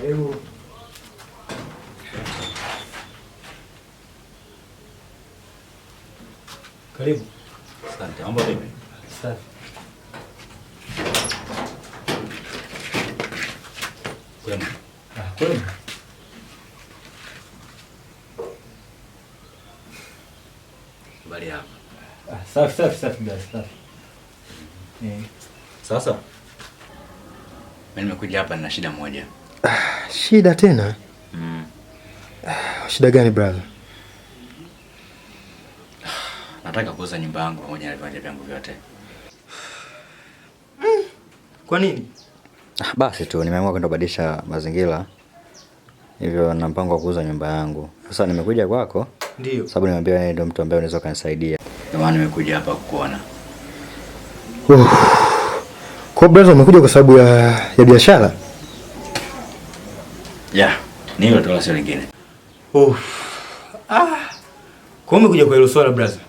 Karibu. Karibu. Asante. Mambo vipi? Safi. Kwema. Kwema. Bali hapa. Safi basi, safi. Sasa mimi nimekuja hapa na shida moja. Shida tena? Shida gani brother? Nataka kuuza nyumba yangu pamoja na viwanja vyangu vyote. Kwa nini? Basi tu nimeamua kwenda kubadilisha mazingira. Hivyo na mpango wa kuuza nyumba yangu. Sasa nimekuja kwako. Ndio. Sababu nimeambiwa wewe ndio mtu ambaye unaweza kunisaidia. Ndio maana nimekuja hapa kukuona. Kwa brother umekuja kwa sababu ya biashara? Yeah, ni hilo tu, sio lingine. Kwa umekuja kwa hilo swala brother?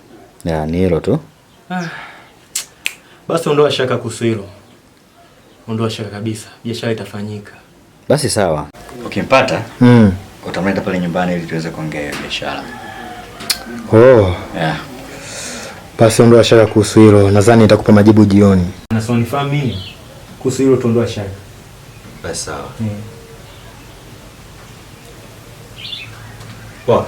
Yeah, ni hilo tu. Basi ondoa shaka kuhusu hilo. Ondoa shaka kabisa. Biashara itafanyika. Basi sawa. Ukimpata, utamleta pale nyumbani ili tuweze kuongea biashara. Yeah. Basi ondoa shaka kuhusu hilo. Nadhani nitakupa majibu jioni. Na sio nifahamu mimi. Kuhusu hilo tuondoa shaka. Basi sawa. Poa.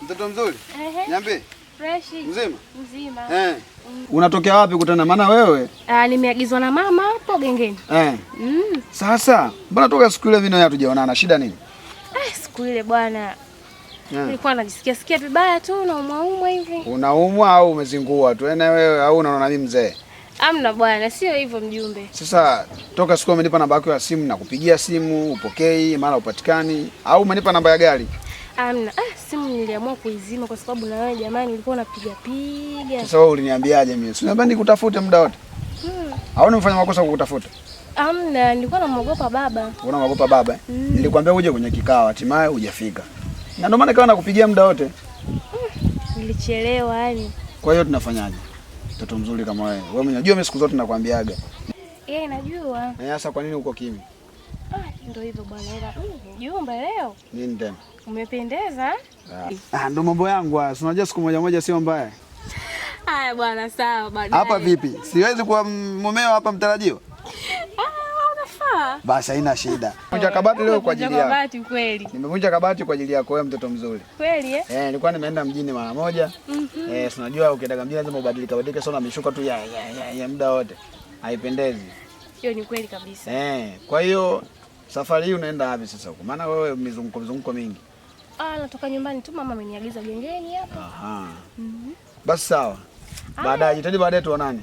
Mtoto mzuri. Niambie. Fresh. Mzima. Unatokea wapi kutana maana wewe? Nimeagizwa na mama hapo gengeni. Sasa, mbona toka siku ile vino hatujaonana? Shida nini? Siku ile bwana. Nilikuwa najisikia vibaya tu na umaumwa hivi. Unaumwa au umezingua tu? Wewe au unaona mimi mzee? Amna bwana, sio hivyo mjumbe. Sasa toka siku umenipa namba yako ya simu na kupigia simu, upokei, mara upatikani, au umenipa namba ya gari? Amna. Simu niliamua kuizima kwa sababu na wewe jamani nilikuwa napiga. Sasa wewe uliniambiaje mimi? Si unabandi kutafuta muda wote? Au nimefanya makosa kukutafuta? Amna, nilikuwa namuogopa baba. Unamuogopa baba? Nilikwambia uje kwenye kikao, hatimaye hujafika. Na ndio maana kawa nakupigia muda wote. Nilichelewa yani. Kwa hiyo tunafanyaje? Mtoto mzuri kama wewe. Wewe unajua mimi siku zote nakwambiaga. Najua. Sasa kwa nini uko kimya? Ndio hivyo bwana. Mjumbe leo. Nini tena? Umependeza. Ndio mambo yangu haya. Unajua siku moja sio mbaya. Haya bwana, sawa baadaye. Hapa vipi? Siwezi kuwa mumeo hapa mtarajiwa? Unafaa. Basi haina shida. Vunja kabati leo kwa ajili yako. Kabati kweli. Nimevunja kabati kwa ajili yako wewe mtoto mzuri. Kweli nilikuwa nimeenda mjini mara moja. Unajua ukienda mjini lazima ubadilike sana mishuka tu ya muda wote. Haipendezi. Hiyo ni kweli kabisa. Kwa hiyo safari hii unaenda wapi sasa huko? Maana wewe mizunguko mingi. Natoka nyumbani tu, mama ameniagiza gengeni hapa. Basi sawa. Baadaye tuonane.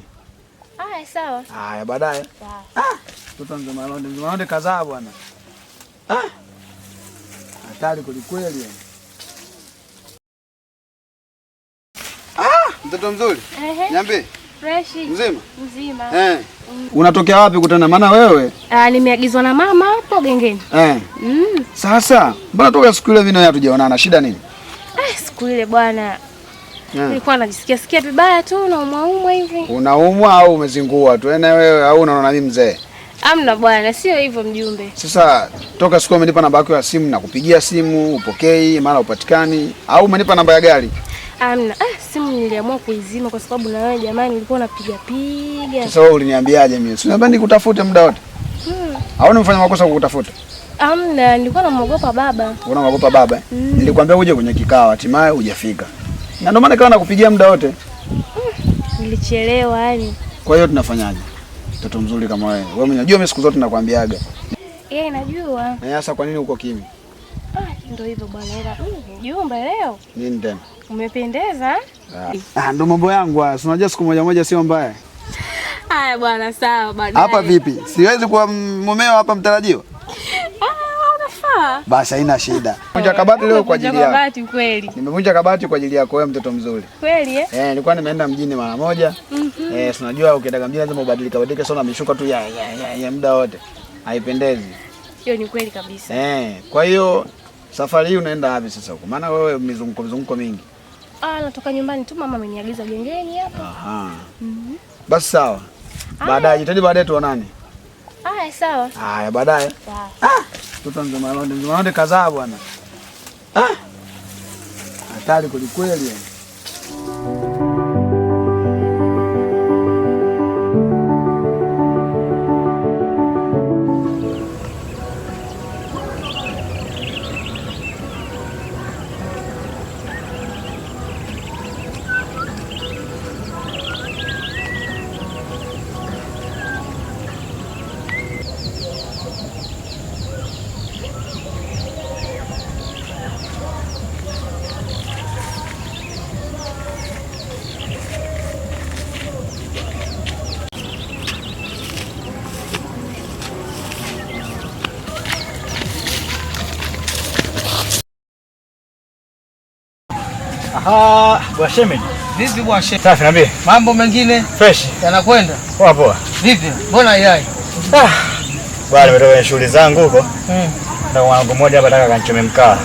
Sawa. Baadaye. Mtoto mzima kazaa bwana. Hatari kweli. Mtoto mzuri. Niambie. Fresh. Mzima. Unatokea wapi kutana maana wewe? Nimeagizwa na mama hapo gengeni. Sasa, mbona toka siku ile vino hatujaonana? Shida nini? Siku ile bwana. Nilikuwa najisikia vibaya tu na umaumwa hivi. Unaumwa au umezingua tu? Wewe au unaona mimi mzee? Amna bwana, sio hivyo mjumbe. Sasa toka siku umenipa namba yako ya simu na kupigia simu upokei, mara upatikani, au umenipa namba ya gari? Amna. Simu niliamua kuizima kwa sababu na wewe jamani nilikuwa napiga. Sasa wewe uliniambiaje mimi? Si unaniambia nikutafute muda wote? Au nimefanya makosa kukutafuta? Amna, nilikuwa namuogopa baba. Unaogopa baba? Nilikwambia uje kwenye kikao, hatimaye hujafika. Na ndio maana kawa nakupigia muda wote. Nilichelewa yani. Kwa hiyo tunafanyaje? Mtoto mzuri kama wewe. Wewe unajua mimi siku zote nakwambiaga. Najua. Na sasa kwa nini uko kimya? Ndio hivyo bwana, ila mjumbe leo. Nini tena? Umependeza. Ndio mambo yangu haya. Unajua siku moja sio mbaya. Haya bwana, sawa baadaye. Hapa vipi? Siwezi kuwa mumeo hapa mtarajiwa? Unafaa. Basi haina shida. Nimevunja kabati leo kwa ajili yako. Kabati kweli. Nimevunja kabati kwa ajili yako wewe mtoto mzuri. Kweli eh? Nilikuwa nimeenda mjini mara moja. Unajua ukienda mjini lazima ubadilike sio na mishuka tu ya muda wote. Haipendezi. Hiyo ni kweli kabisa. Kwa hiyo safari hii unaenda wapi sasa huko? Maana wewe mizunguko mingi. Natoka nyumbani tu, mama ameniagiza gengeni hapa. Basi sawa. Baadaye jitahidi baadaye tuonane. Sawa. Haya baadaye. Mtoto ndio kazaa bwana. Hatari kweli. Bwana Shemeji. Vipi bwana Shemeji? Safi, niambie. Mambo mengine fresh yanakwenda? Poa. Vipi? Mbona yai? Bwana nimetoka kwenye shughuli zangu huko. Na wangu mmoja hapa nataka kanichome mkaa.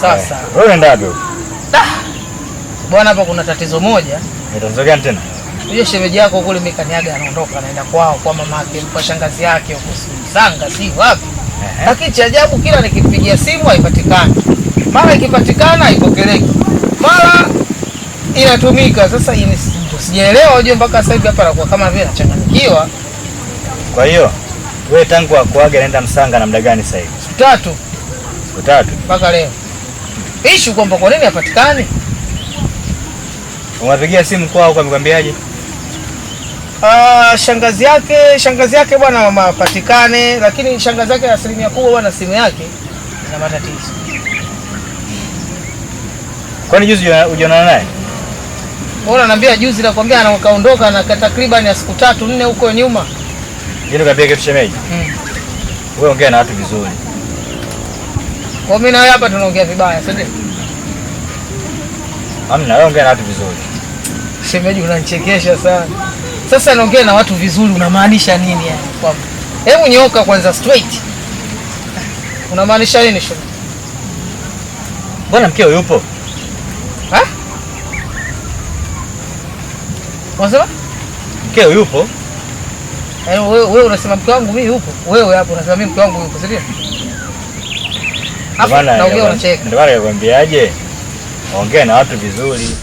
Sasa. Wewe unaenda wapi? Bwana hapa kuna tatizo moja. Ni tatizo gani tena? Yule shemeji yako kule mekaniaga anaondoka anaenda kwao kwa mamake, kwa shangazi yake huko Sanga si wapi. Lakini cha ajabu kila nikipigia simu haipatikani. Mara ikipatikana haipokeleki. Mara inatumika. Sasa sijaelewa unajua mpaka sasa hivi hapa anakuwa kama vile anachanganyikiwa. Kwa hiyo wewe tangu akuage naenda Msanga namna gani sasa hivi? Siku tatu mpaka leo. Issue kwamba kwa nini hapatikani? Unapigia simu kwao kwa mkwambiaje? Shangazi yake bwana mama hapatikane, lakini shangazi yake asilimia kubwa bwana simu yake ina matatizo. Kwani juzi ujiona naye? Bora ananiambia juzi nakwambia anaondoka na takriban ya siku 3-4 huko nyuma. Jini kaambia kitu Shemeji. Wewe ongea na watu vizuri. Kwa mimi na wewe hapa tunaongea vibaya, si ndio? Amna, wewe ongea na watu vizuri. Shemeji unanichekesha sana. Sasa naongea na watu vizuri unamaanisha nini yani? Kwamba hebu nyoka kwanza straight. Unamaanisha nini shemeji? Bwana mkeo yupo? Unasema? Mkeo yupo? Wewe unasema mke wangu mimi yupo? Wewe hapo unasema mimi mke wangu yupo, si ndio? Hapa naongea unacheka. Ndio maana nakwambiaje? Ongea na watu vizuri.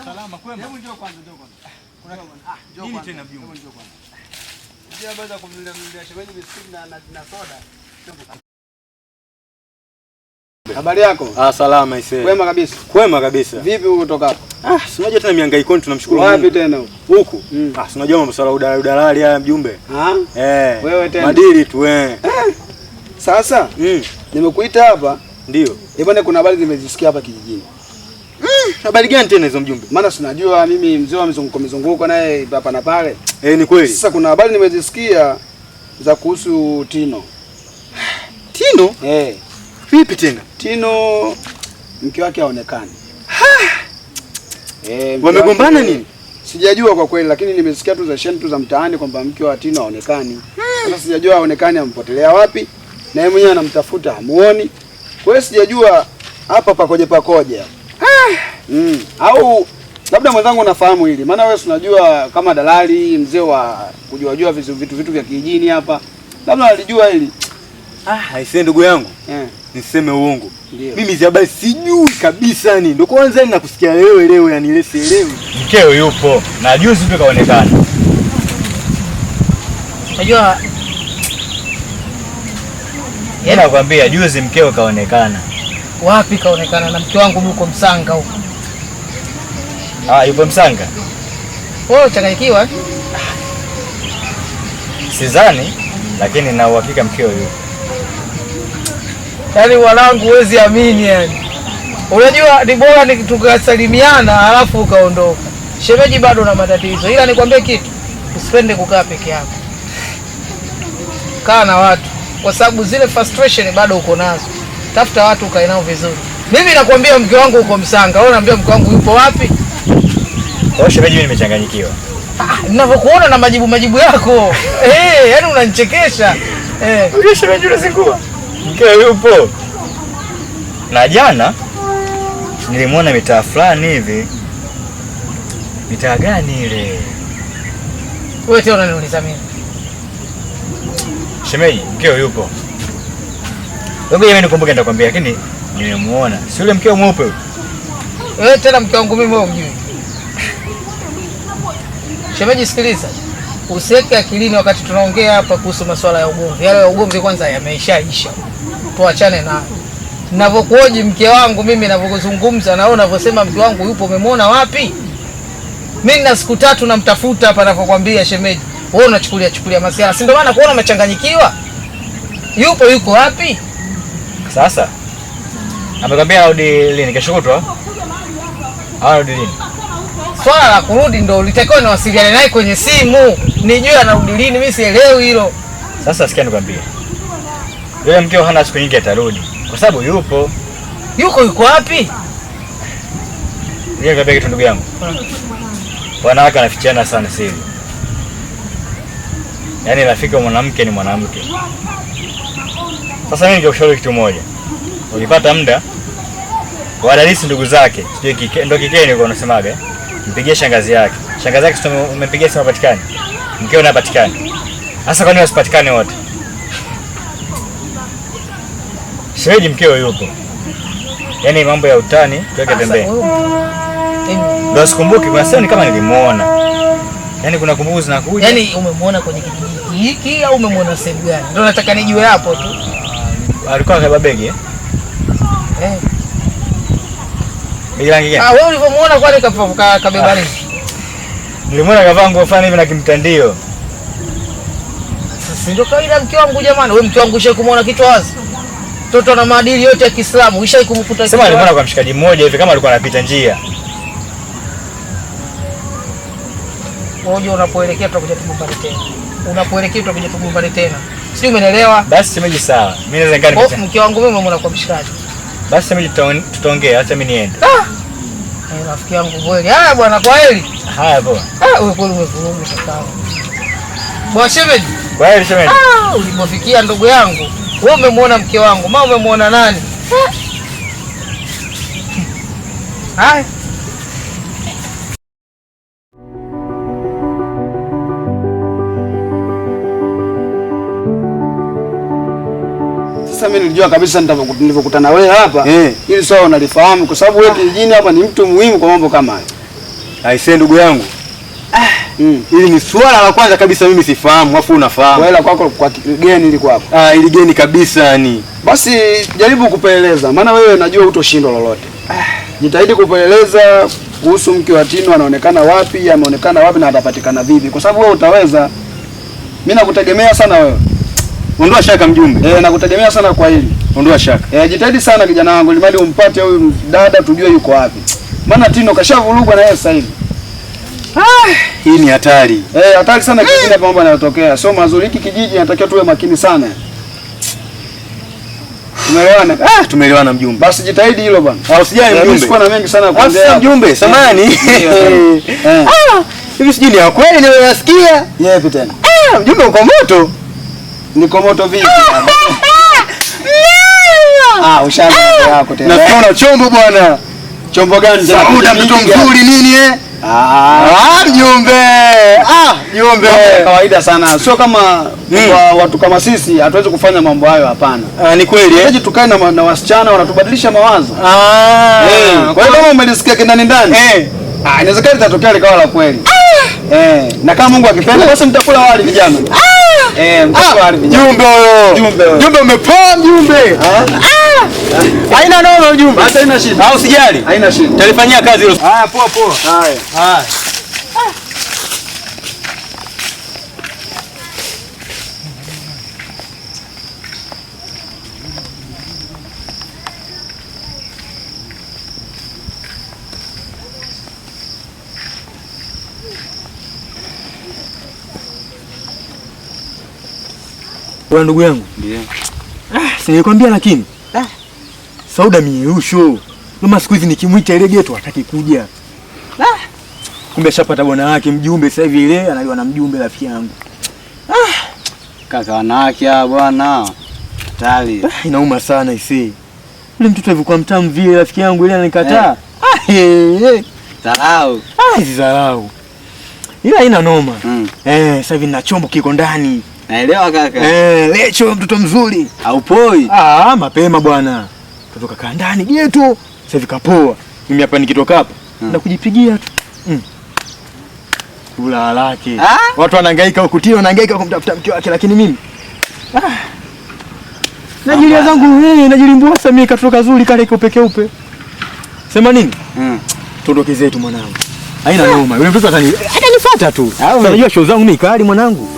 Salama kwema. Hebu njoo kwanza. Njoo kwanza. Tena mjumbe. Njoo kwanza. Njia baada kumlia shemeji biskuti na soda. Habari yako? Salama ise. Kwema kabisa. Kwema kabisa. Vipi kutoka hapo? Si unajua tena mihangaiko tunamshukuru Mungu. Wapi tena huko? Huku. Si unajua masuala udalali haya mjumbe. Wewe tena. Madili tu Sasa nimekuita hapa. Ndio. Bwana kuna habari nimezisikia hapa kijijini. Habari gani tena hizo mjumbe? Maana sinajua mimi mzee wa mizunguko naye hapa na pale. Ni kweli. Sasa kuna habari nimezisikia za kuhusu Tino. Tino? Vipi tena? Tino mke wake haonekani. Wamegombana nini? Sijajua kwa kweli, lakini nimesikia tu za shentu za mtaani kwamba mke wa Tino haonekani. Sasa sijajua haonekani ampotelea wapi, na yeye mwenyewe anamtafuta hamuoni. Kwa hiyo sijajua hapa pakoje. Au labda mwenzangu unafahamu hili. Maana wewe unajua kama dalali mzee wa kujua vitu vya kijijini hapa. Labda alijua hili. Aisee ndugu yangu. Niseme uongo. Mimi hizo habari sijui kabisa ni. Ndio kwanza ninakusikia leo yani ile sielewi. Mkeo yupo na juzi tu kaonekana. Unajua Yeye nakwambia juzi mkeo kaonekana. Wapi kaonekana? Na mke wangu yuko Msanga huko. Yupo Msanga? Wewe changanyikiwa? Sidhani, lakini na uhakika mkeo yupo. Yaani wanangu huwezi amini yani. Unajua ni bora tukasalimiana alafu ukaondoka. Shemeji bado na matatizo. Ila nikwambie kitu, usipende kukaa peke yako. Kaa na watu kwa sababu zile frustration bado uko nazo. Tafuta watu ukae nao vizuri. Mimi nakwambia mke wangu uko Msanga. Wewe unaambia mke wangu yupo wapi? Kwa shemeji mimi nimechanganykiwa. Ninavyokuona na majibu yako. Yaani unanichekesha. Wewe shemeji unazingua. Mkeo yupo. Na jana nilimwona mitaa fulani hivi. Mitaa gani ile? Wewe tena unaniuliza mimi. Shemeji, mkeo yupo. Wewe nikumbuke nitakwambia, lakini nimemuona. Si yule mkeo mweupe huyo? Wewe tena mke wangu mimi wewe umjui. Shemeji sikiliza. Usiweke akilini wakati tunaongea hapa kuhusu masuala ya ugomvi. Yale ya ugomvi kwanza yameishaisha. Tuachane nayo. Ninavyokuoji mke wangu mimi ninavyozungumza na wewe unavyosema mke wangu yupo, umemwona wapi? Mimi na siku 3 namtafuta hapa ninapokuambia shemeji. Wewe unachukulia masiara. Si ndio maana kuona umechanganyikiwa? Yuko wapi? Sasa amekwambia arudi lini? Kesho kutwa? Arudi lini? Swala la kurudi ndio ulitakiwa niwasiliane naye kwenye simu. Nijue anarudi lini, mimi sielewi hilo. Sasa sikia nikwambie. Yule mkeo hana siku nyingi atarudi. Kwa sababu yupo. Yuko wapi? Yeye nikwambia kitu ndugu yangu. Wanawake wanafichiana sana siri. Yaani rafiki wa mwanamke ni mwanamke. Sasa mimi ningekushauri kitu moja. Ukipata muda wadalisi ndugu zake, sio ndio kikeni uko unasemaga, mpigie shangazi yake. Shangazi yake umempigia simu hapatikani. Mkeo anapatikana. Sasa kwa nini wasipatikane wote? Shemeji mkeo yupo. Yaani mambo ya utani tuweke pembeni. Ndio sikumbuki kwa sababu kama nilimuona. Yaani kuna kumbukumbu zinakuja. Yaani umemwona kwenye kijiji hiki au umemwona sehemu gani? Ndio nataka nijue hapo tu. Alikuwa kabeba begi Begi rangi gani? Wewe ulivyomuona kwani kabeba nini? Nilimwona kavaa nguo fulani hivi na kimtandio. Sasa ndio kawaida mke wangu jamani. Wewe mke wangu ushaikumuona kitu wazi? Mtoto na maadili yote ya Kiislamu ushaikumukuta. Sema nilimwona kwa mshikaji mmoja hivi kama alikuwa anapita njia. Wewe unapoelekea tutakuja tugombane tena. Si umeelewa? Basi shemeji sawa. Mimi naweza ngani mke wangu mimi umeona kwa mshikaji. Basi shemeji tutaongea, acha mimi niende. Rafiki yangu kweli. Haya bwana, kwa heri. Haya poa. Wewe kweli umevuruga kakao. Bwana shemeji. Kwa heri shemeji. Ulipofikia ndugu yangu, wewe umemwona mke wangu, mama umemwona nani? Haya. Sasa mimi nilijua kabisa nilivyokutana wewe hapa. Ili sawa unalifahamu kwa sababu wewe kijijini hapa ni mtu muhimu kwa mambo kama hayo. Aisee ndugu yangu. Hili ni swala la kwanza kabisa mimi sifahamu, afu unafahamu. Wewe kwako kwa geni ili kwako. Ili geni kabisa yani. Basi jaribu kupeleleza, maana wewe najua hutoshindwa lolote. Jitahidi kupeleleza kuhusu mke wa Tino anaonekana wapi, ameonekana wapi na atapatikana vipi kwa sababu wewe utaweza. Mimi nakutegemea sana wewe. Ondoa shaka mjumbe. Nakutegemea sana kwa hili. Ondoa shaka. Jitahidi sana kijana wangu, ili umpate huyu dada tujue yuko wapi. Maana Tino kashavurugwa na yeye sasa hivi. Hii ni hatari. Hatari sana kingine mambo yanayotokea. Sio mazuri, hiki kijiji inatakiwa tuwe makini sana. Tumeelewana? Tumeelewana mjumbe. Basi jitahidi hilo bwana. Usijali mjumbe. Sikuwa na mengi sana kuongea. Sasa mjumbe, samahani. Hivi sijui ni ya kweli nimeyasikia. Yepi tena? Mjumbe uko moto. Niko moto vipi? Ushaanza yako tena. Naona chombo bwana. Chombo gani tena? Sauda mtoto mzuri nini mjumbe. Mjumbe. Kawaida sana. Sio kama kwa watu kama sisi hatuwezi kufanya mambo hayo, hapana. Ni kweli Heje tukae na wasichana wanatubadilisha mawazo. Kwa hiyo kama umelisikia kindani ndani, inawezekana litatokea likawa la kweli. Na kama Mungu akipenda basi mtakula wali vijana. Mtakula wali vijana. Mjumbe umepoa mjumbe. Haina noma mjumbe. Hata haina shida. Usijali. Haina shida. Talifanyia kazi hilo. Poa. Haya. Wewe ndugu yangu. Ndio. Sinikwambia lakini. Sauda miusho. Mama siku hizi nikimwita ile geto hataki kuja. Kumbe ashapata bwana wake mjumbe sasa hivi ile analiwa na mjumbe rafiki yangu. Kaka wanawake bwana. Hatari. Inauma sana isi. Yule mtoto alikuwa mtamu vile rafiki yangu ile ananikataa. Dharau. Hizi dharau. Ila haina noma. Sasa hivi nina chombo kiko ndani. Naelewa kaka. Lecho mtoto mzuri. Haupoi. Mapema bwana. Kutoka kaa ndani geto. Sasa hivi kapoa. Mimi hapa nikitoka hapa na kujipigia tu. Kula lake. Watu wanahangaika huko, Tino wanahangaika kumtafuta mke wake, lakini mimi najilia zangu najilimbua sasa mimi katoka zuri kale iko peke upe. Sema nini? Tuondoke zetu mwanangu. Haina noma. Yule mtoto atanifuata tu. Unajua show zangu mimi kali mwanangu.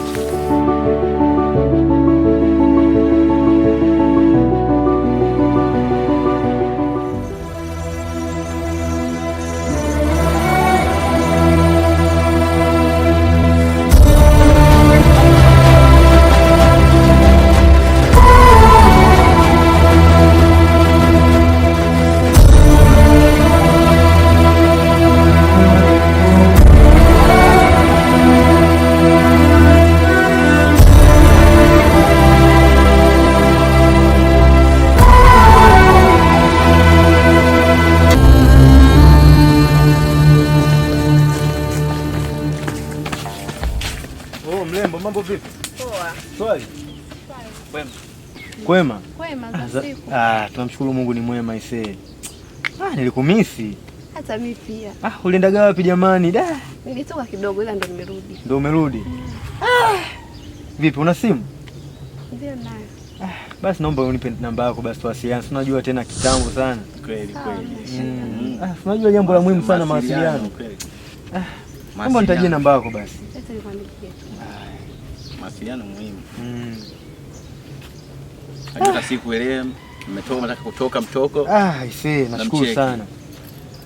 Mambo vipi? Poa. Swali. Kwema. Kwema za siku. Tunamshukuru Mungu ni mwema isee. Nilikumisi. Hata mimi pia. Uliendaga wapi jamani? Nilitoka kidogo ila ndo nimerudi. Ndo umerudi? Vipi una simu? Ndio nayo. Basi naomba unipe namba yako basi tuwasiliane. Unajua tena kitambo sana. Kweli. Unajua jambo la muhimu sana mawasiliano. Naomba nitajie namba yako basi. Sasa nikwambie. Mawasiliano muhimu. Hata siku ile nataka kutoka mtoko. Isee, nashukuru sana.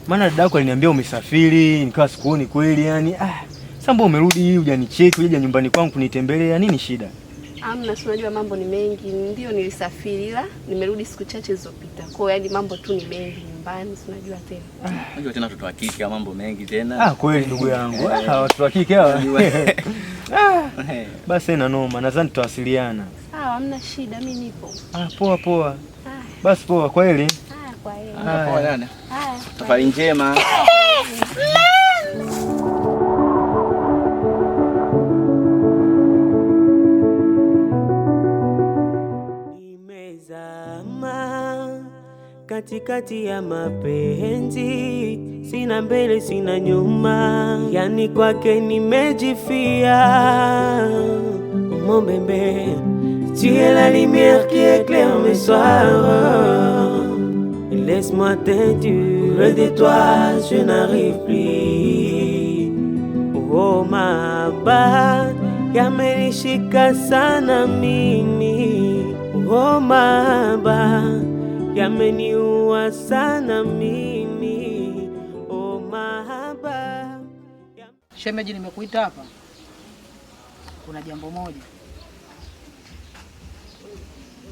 Maana dada yako aliniambia umesafiri, nikawa sikuoni kweli yani. Sasa mbona umerudi hujanicheki, hujaja nyumbani kwangu kunitembelea, nini shida? Amna, si unajua mambo ni mengi. Ndio nilisafiri ila nimerudi siku chache zilizopita. Kwa hiyo yani mambo tu ni mengi nyumbani, si unajua tena. Unajua tena watoto wa kike mambo mengi tena. Kweli ndugu yangu. Watoto wa kike hawa. Basi ina noma, nadhani tutawasiliana. Sawa, hamna shida, mimi nipo. Poa. Basi poa kweli. Kwa heri. Poa dada. Safari njema. Katikati ya mapenzi, sina mbele sina nyuma, yani kwake nimejifia. Mon bébé, tu es la lumière qui éclaire mes soirs. Laisse-moi t'induire de toi, je n'arrive plus. Oh mahaba, yamenishika sana mimi. Oh mahaba, yameniua sana mimi. Shemeji, nimekuita hapa. Kuna jambo moja.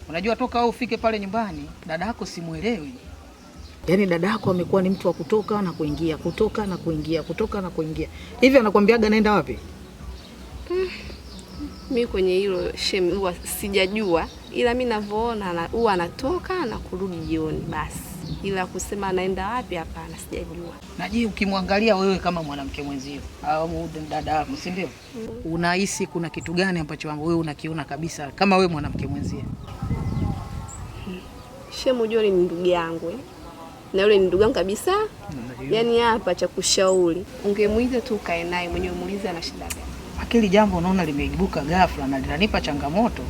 Unajua toka wewe ufike pale nyumbani, dada yako simuelewi. Yaani dada yako amekuwa ni mtu wa kutoka na kuingia, kutoka na kuingia, kutoka na kuingia. Hivi anakuambiaga naenda wapi? Mimi kwenye hilo shemi huwa sijajua, ila mimi ninavyoona huwa anatoka na kurudi jioni basi. Ila kusema anaenda wapi hapana, sijajua. Na je, ukimwangalia wewe kama mwanamke mwenzio au dada yako, si ndio? Unahisi kuna kitu gani ambacho wewe unakiona kabisa kama wewe mwanamke mwenzio? Shemu Joni ni ndugu yangu na yule ni ndugu yangu kabisa. Yaani hapa cha kushauri, ungemuiza tu kae naye mwenyewe, muulize ana shida gani. Akili jambo unaona limeibuka ghafla na linanipa changamoto.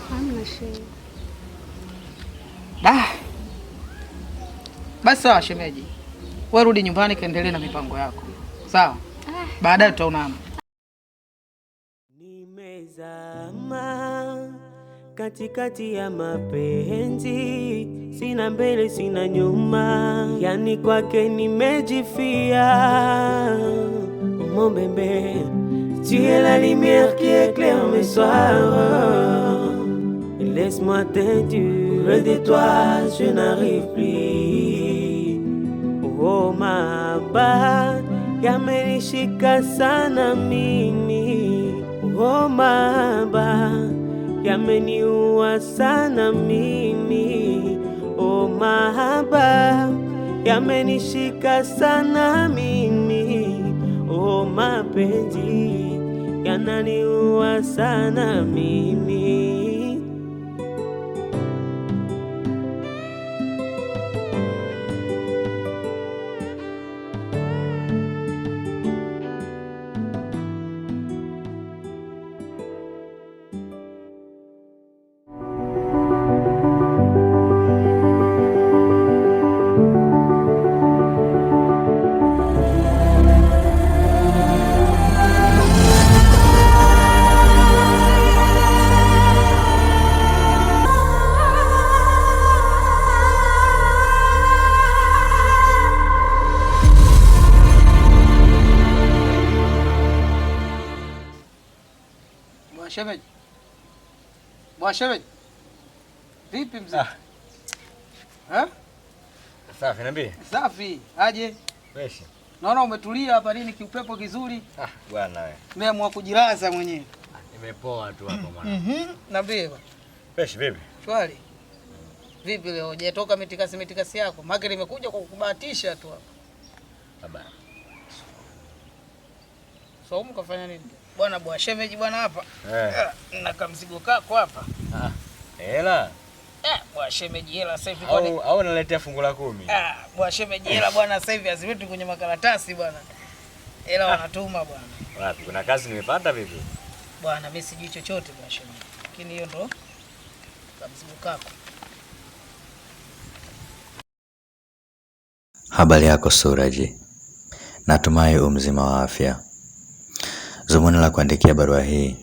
Hamna shemu. Basi sawa shemeji. Wewe rudi nyumbani kaendelee na mipango yako. Sawa? Baadaye tutaonana. Nimezama katikati ya mapenzi, sina mbele sina nyuma, yani kwake nimejifia. Mon bébé, tu es la lumière qui éclaire mes soirs. Laisse-moi t'induire, de toi je n'arrive plus. Oh mahaba yamenishika sana mimi. Oh mahaba yameniua sana mimi. Oh mahaba yamenishika sana mimi. Oh mapenzi yananiua sana mimi. Shemeji. Bwana shemeji. Vipi mzee? Safi niambie. Safi. Aje? Fresh. Naona umetulia hapa nini kiupepo kizuri? Bwana wewe. Nimeamua kujilaza mwenyewe. Nimepoa tu hapa mwana. Niambie bwana. Fresh vipi? Shwari. Vipi leo hujatoka mitikasi yako? Maki nimekuja kwa kukubahatisha tu hapa. Baba. Saumu kafanya nini? Bwana shemeji bwana hapa. Na kamzigo kako hapa. Hela. Bwana shemeji hela sasa hivi au naletea fungu la 10. Bwana shemeji hela bwana sasa hivi aziwetu kwenye makaratasi bwana. Hela wanatuma bwana. Wapi? Kuna kazi nimepata vipi? Bwana mimi sijui chochote bwana shemeji. Lakini hiyo ndo kamzigo kako. Habari yako Suraji. Natumai mzima wa afya. Zumuni la kuandikia barua hii